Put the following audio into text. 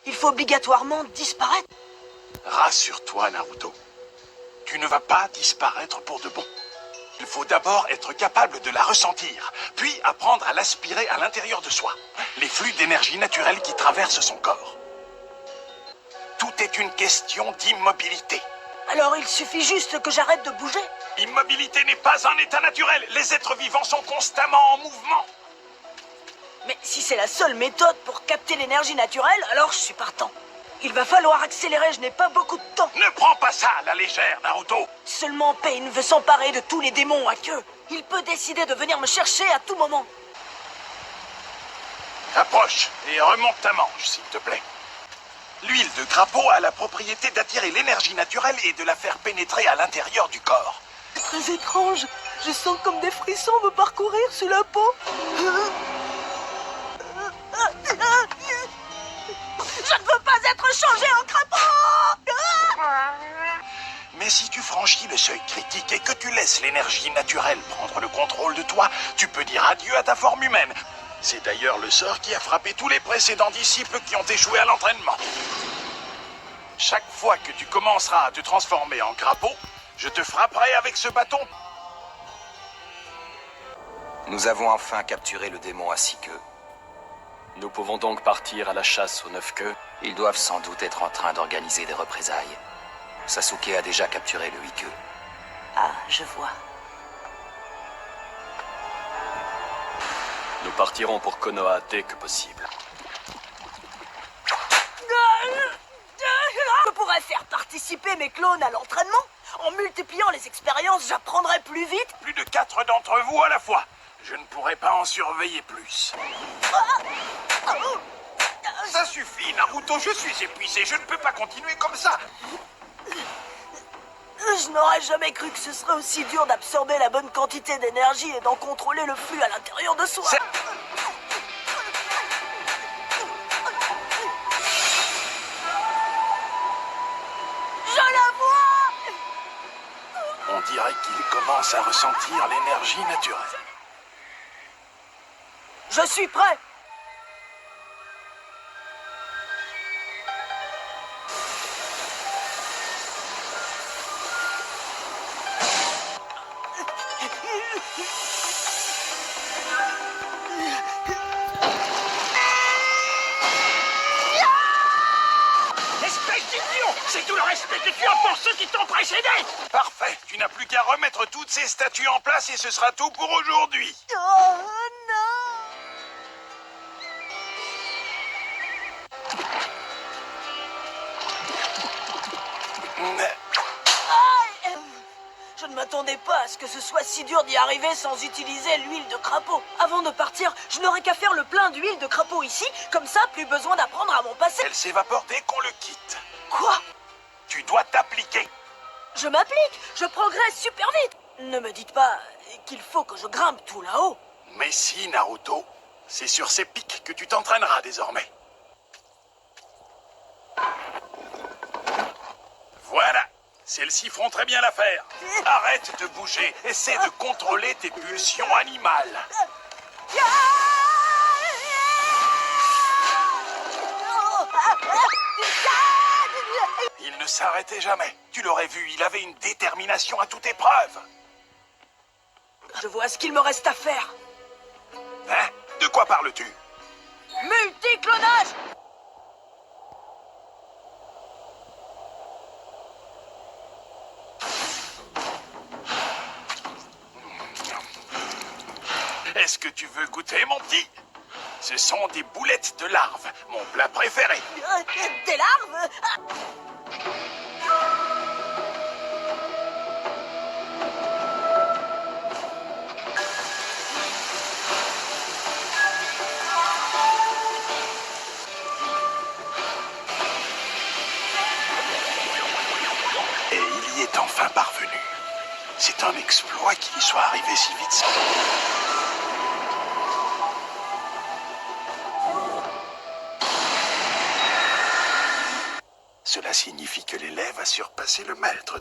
Il faut obligatoirement disparaître. Rassure-toi, Naruto. Tu ne vas pas disparaître pour de bon. Il faut d'abord être capable de la ressentir, puis apprendre à l'aspirer à l'intérieur de soi. Les flux d'énergie naturelle qui traversent son corps. Tout est une question d'immobilité. Alors il suffit juste que j'arrête de bouger. L'immobilité n'est pas un état naturel. Les êtres vivants sont constamment en mouvement. Mais si c'est la seule méthode pour capter l'énergie naturelle, alors je suis partant. Il va falloir accélérer, je n'ai pas beaucoup de temps. Ne prends pas ça à la légère, Naruto. Seulement Pain veut s'emparer de tous les démons à queue. Il peut décider de venir me chercher à tout moment. Approche et remonte ta manche, s'il te plaît. L'huile de crapaud a la propriété d'attirer l'énergie naturelle et de la faire pénétrer à l'intérieur du corps. C'est très étrange. Je sens comme des frissons me parcourir sous la peau. Je ne veux pas être changé en crapaud. Mais si tu franchis le seuil critique et que tu laisses l'énergie naturelle prendre le contrôle de toi, tu peux dire adieu à ta forme humaine. C'est d'ailleurs le sort qui a frappé tous les précédents disciples qui ont échoué à l'entraînement. Chaque fois que tu commenceras à te transformer en crapaud, je te frapperai avec ce bâton. Nous avons enfin capturé le démon à 6 queues. Nous pouvons donc partir à la chasse aux 9 queues. Ils doivent sans doute être en train d'organiser des représailles. Sasuke a déjà capturé le 8 queues. Ah, je vois. Nous partirons pour Konoha dès que possible. Je pourrais faire participer mes clones à l'entraînement. En multipliant les expériences, j'apprendrai plus vite. Plus de 4 d'entre vous à la fois. Je ne pourrai pas en surveiller plus. Ça suffit, Naruto, je suis épuisé. Je ne peux pas continuer comme ça. Je n'aurais jamais cru que ce serait aussi dur d'absorber la bonne quantité d'énergie et d'en contrôler le flux à l'intérieur de soi. Je la vois! On dirait qu'il commence à ressentir l'énergie naturelle. Je suis prêt! Espèce d'idiot! C'est tout le respect que tu as pour ceux qui t'ont précédé! Parfait, tu n'as plus qu'à remettre toutes ces statues en place et ce sera tout pour aujourd'hui. Oh non! Aïe! Je ne m'attendais pas à ce que ce soit si dur d'y arriver sans utiliser l'huile de crapaud. Avant de partir, je n'aurais qu'à faire le plein d'huile de crapaud ici, comme ça, plus besoin d'apprendre à mon passé. Elle s'évapore dès qu'on le quitte. Quoi? Tu dois t'appliquer. Je m'applique, je progresse super vite. Ne me dites pas qu'il faut que je grimpe tout là-haut. Mais si, Naruto, c'est sur ces pics que tu t'entraîneras désormais. Voilà, celles-ci feront très bien l'affaire. Arrête de bouger, essaie de contrôler tes pulsions animales. Il ne s'arrêtait jamais. Tu l'aurais vu, il avait une détermination à toute épreuve. Je vois ce qu'il me reste à faire. Hein? De quoi parles-tu? Multiclonage! Est-ce que tu veux goûter, mon petit? Ce sont des boulettes de larves, mon plat préféré. Des larves? Et il y est enfin parvenu. C'est un exploit qu'il y soit arrivé si vite. Cela signifie que l'élève a surpassé le maître.